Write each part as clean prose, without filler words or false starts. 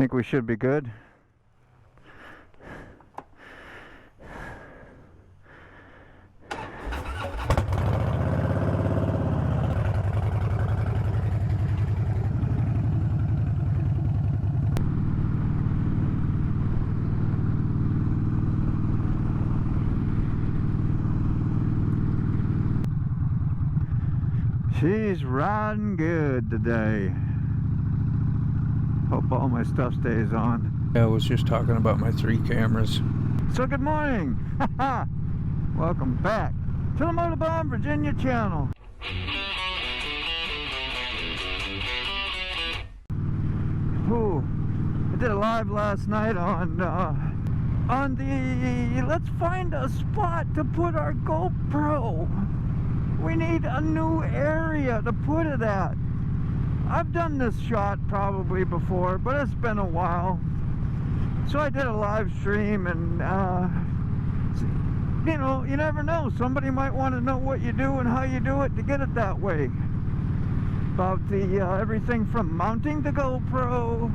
Think we should be good. She's riding good today. Hope all my stuff stays on. Yeah, I was just talking about my 3 cameras. So good morning. Welcome back to the Motovlogging Virginia channel. Ooh, I did a live last night on the let's find a spot to put our GoPro. We need a new area to put it at. I've done this shot probably before, but it's been a while. So I did a live stream, and you know, you never know. Somebody might want to know what you do and how you do it to get it that way. About the everything from mounting the GoPro,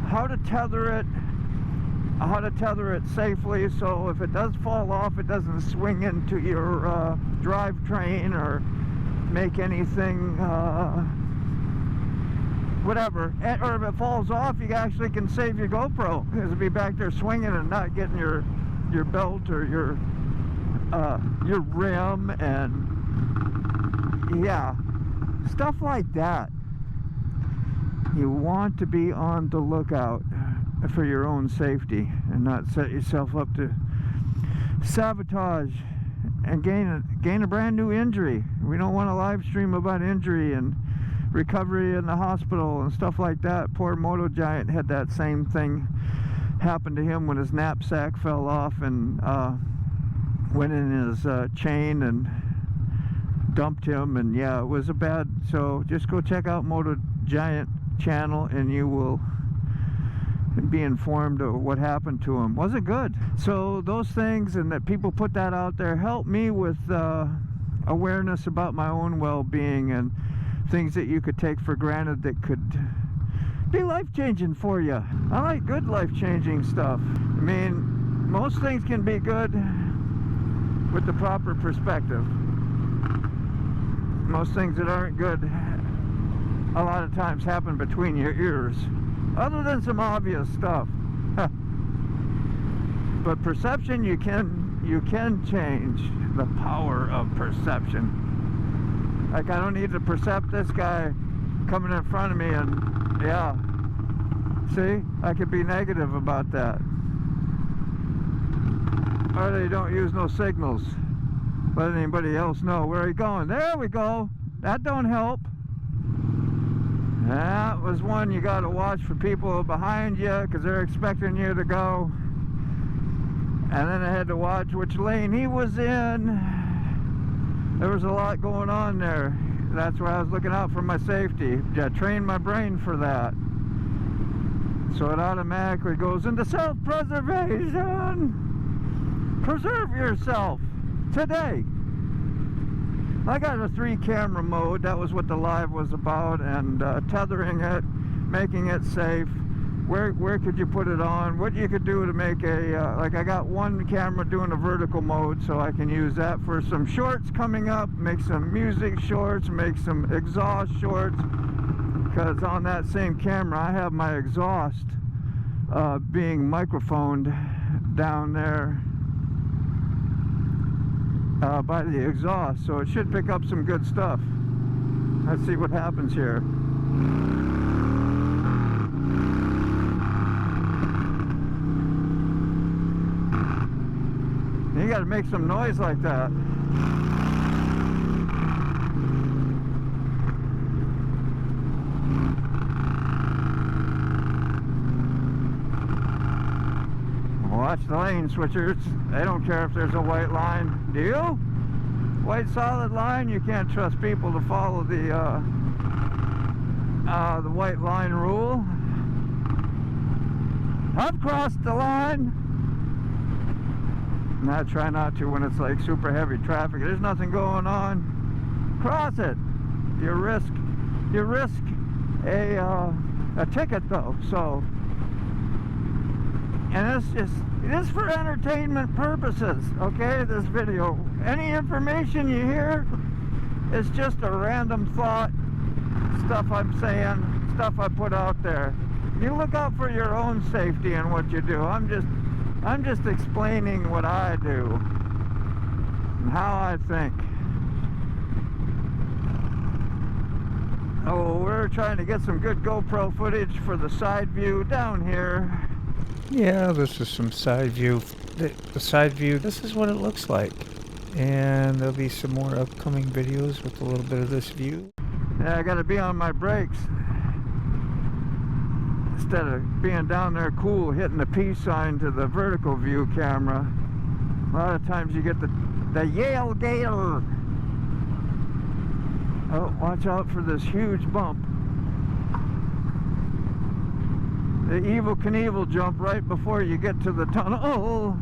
how to tether it safely, so if it does fall off, it doesn't swing into your drivetrain or make anything, whatever. Or if it falls off, you actually can save your GoPro, because it'll be back there swinging and not getting your belt or your rim, and yeah, stuff like that. You want to be on the lookout for your own safety and not set yourself up to sabotage and gain a brand new injury. We don't want to live stream about injury and recovery in the hospital and stuff like that. Poor Moto Giant had that same thing happen to him when his knapsack fell off and went in his chain and dumped him, and yeah, it was a bad. So just go check out Moto Giant channel and you will be informed of what happened to him. Wasn't good. So those things, and that people put that out there, help me with awareness about my own well-being and things that you could take for granted that could be life-changing for you. I like good life-changing stuff. I mean, most things can be good with the proper perspective. Most things that aren't good a lot of times happen between your ears, other than some obvious stuff. But perception, you can change. The power of perception. Like, I don't need to percept this guy coming in front of me, and yeah, see, I could be negative about that. Or they don't use no signals, let anybody else know where he's going. There we go. That don't help. That was one you got to watch for people behind you, because they're expecting you to go. And then I had to watch which lane he was in. There was a lot going on there. That's where I was looking out for my safety. I trained my brain for that. So it automatically goes into self-preservation. Preserve yourself today. I got a 3-camera mode. That was what the live was about, and tethering it, making it safe. Where could you put it on? What you could do to make a like, I got 1 camera doing a vertical mode, so I can use that for some shorts coming up, make some music shorts, make some exhaust shorts, because on that same camera I have my exhaust being microphoned down there by the exhaust, so it should pick up some good stuff. Let's see what happens here. You gotta make some noise like that. Watch the lane switchers. They don't care if there's a white line. Do you? White solid line? You can't trust people to follow the white line rule. I've crossed the line. And I try not to when it's like super heavy traffic. There's nothing going on. Cross it. You risk a ticket though. So And it is for entertainment purposes, okay, this video. Any information you hear is just a random thought, stuff I'm saying, stuff I put out there. You look out for your own safety in what you do. I'm just explaining what I do and how I think. Oh, we're trying to get some good GoPro footage for the side view down here. Yeah, this is some side view. The side view, this is what it looks like. And there'll be some more upcoming videos with a little bit of this view. Yeah, I gotta be on my brakes. Instead of being down there cool, hitting the peace sign to the vertical view camera. A lot of times you get the Yale Gale. Oh, watch out for this huge bump. The Evel Knievel jump right before you get to the tunnel. Oh!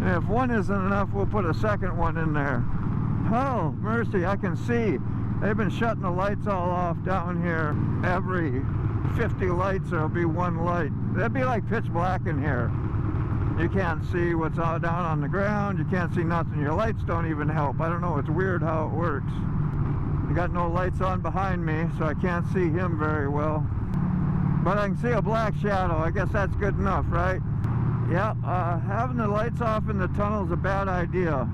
And if one isn't enough, we'll put a second one in there. Oh, mercy, I can see. They've been shutting the lights all off down here. Every 50 lights there'll be one light. That'd be like pitch black in here. You can't see what's all down on the ground. You can't see nothing. Your lights don't even help. I don't know. It's weird how it works. You got no lights on behind me, so I can't see him very well. But I can see a black shadow. I guess that's good enough, right? Yeah, having the lights off in the tunnel is a bad idea.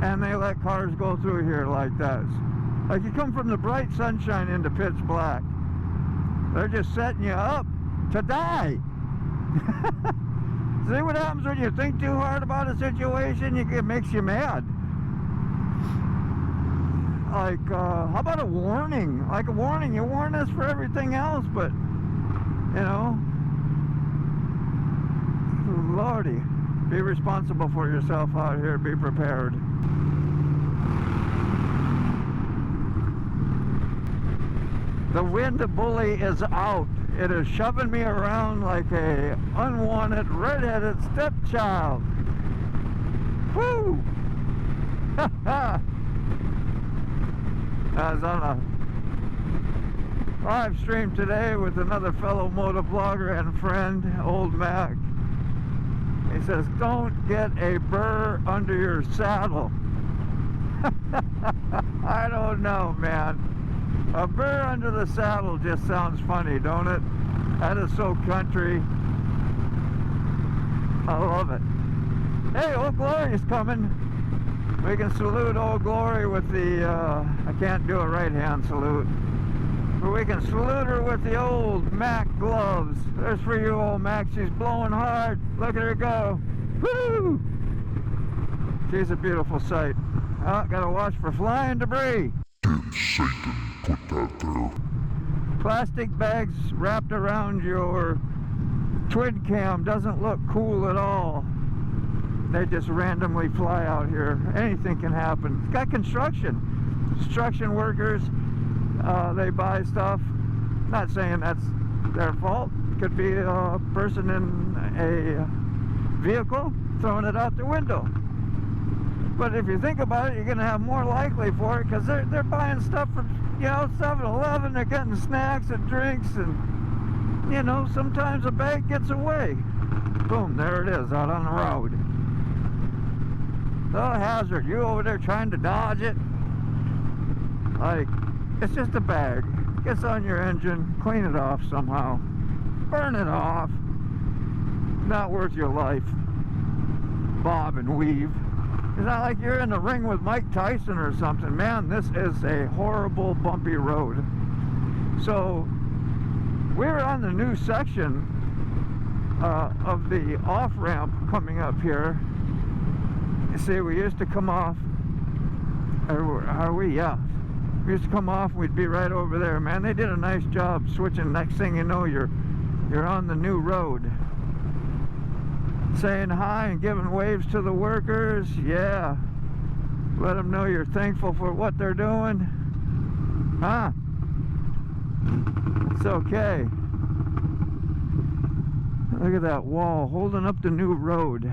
And they let cars go through here like that. Like you come from the bright sunshine into pitch black. They're just setting you up to die. See what happens when you think too hard about a situation? It makes you mad. Like, how about a warning? Like a warning, you warn us for everything else, but, you know, Lordy, be responsible for yourself out here, be prepared. The wind bully is out. It is shoving me around like a unwanted red-headed stepchild. Woo! Ha ha! I was on a live stream today with another fellow motovlogger and friend, Old Mac. He says, don't get a burr under your saddle. I don't know, man. A burr under the saddle just sounds funny, don't it? That is so country. I love it. Hey, Old Glory's coming. We can salute Old Glory with the, I can't do a right-hand salute, but we can salute her with the old Mac gloves. There's for you, old Mac. She's blowing hard. Look at her go. Woo! She's a beautiful sight. Oh, gotta watch for flying debris. Did Satan put that there? Plastic bags wrapped around your twin cam doesn't look cool at all. They just randomly fly out here. Anything can happen. It's got construction workers, they buy stuff. Not saying that's their fault. Could be a person in a vehicle throwing it out the window. But if you think about it, you're going to have more likely for it because they're buying stuff from, you know, 7-Eleven. They're getting snacks and drinks, and, you know, sometimes a bag gets away. Boom, there it is out on the road. No hazard. You over there trying to dodge it? Like, it's just a bag. Gets on your engine, clean it off somehow. Burn it off. Not worth your life. Bob and weave. It's not like you're in the ring with Mike Tyson or something. Man, this is a horrible, bumpy road. So, we're on the new section of the off-ramp coming up here. You see, we used to come off, or are we? Yeah. We used to come off, we'd be right over there. Man, they did a nice job switching. Next thing you know, you're on the new road. Saying hi and giving waves to the workers. Yeah. Let them know you're thankful for what they're doing. Huh? It's okay. Look at that wall holding up the new road.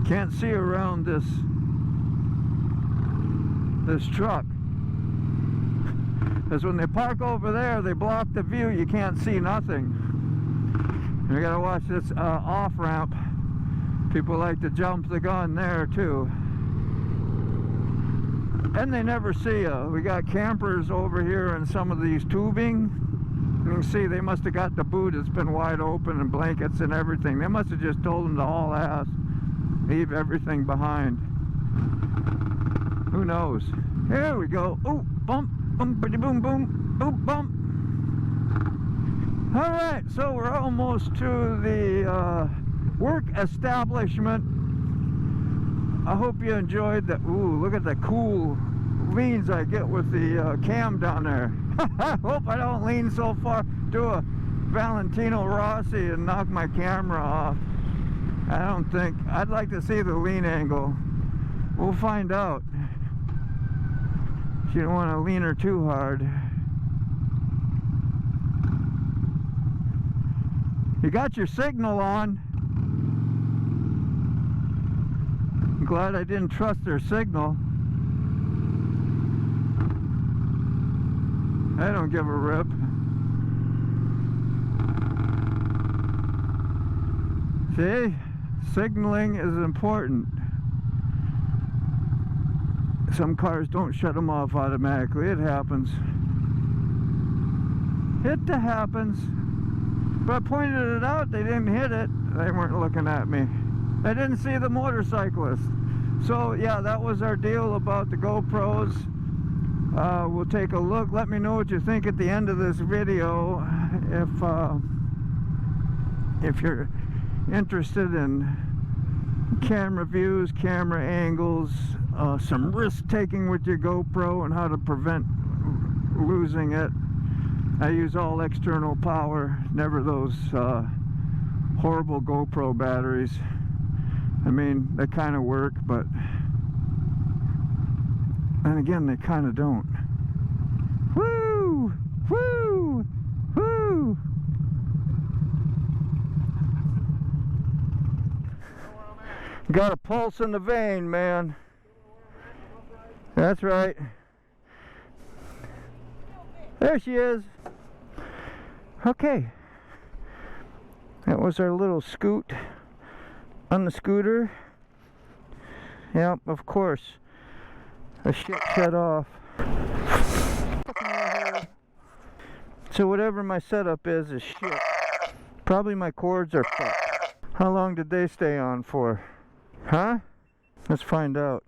Can't see around this truck. Because when they park over there, they block the view. You can't see nothing. We gotta watch this off ramp. People like to jump the gun there too. And they never see you. We got campers over here in some of these tubing. You can see they must have got the boot. It's been wide open and blankets and everything. They must have just told them to haul ass. Leave everything behind. Who knows? Here we go. Oh, bump, bumpity boom, boom, boom, bump. All right, so we're almost to the work establishment. I hope you enjoyed the, ooh, look at the cool leans I get with the cam down there. I hope I don't lean so far, do a Valentino Rossi and knock my camera off. I don't think, I'd like to see the lean angle. We'll find out. You don't want to lean her too hard. You got your signal on. I'm glad I didn't trust their signal. I don't give a rip. See? Signaling is important. Some cars don't shut them off automatically. It happens. It happens. But I pointed it out. They didn't hit it. They weren't looking at me. They didn't see the motorcyclist. So yeah, that was our deal about the GoPros. We'll take a look. Let me know what you think at the end of this video. If you're interested in camera views, camera angles, some risk taking with your GoPro and how to prevent losing it. I use all external power, never those horrible GoPro batteries. I mean, they kind of work, but and again, they kind of don't. Woo! Woo! Woo! Got a pulse in the vein, man. That's right. There she is. Okay. That was our little scoot on the scooter. Yep, of course. A shit set off. So whatever my setup is shit. Probably my cords are fucked. How long did they stay on for? Huh? Let's find out.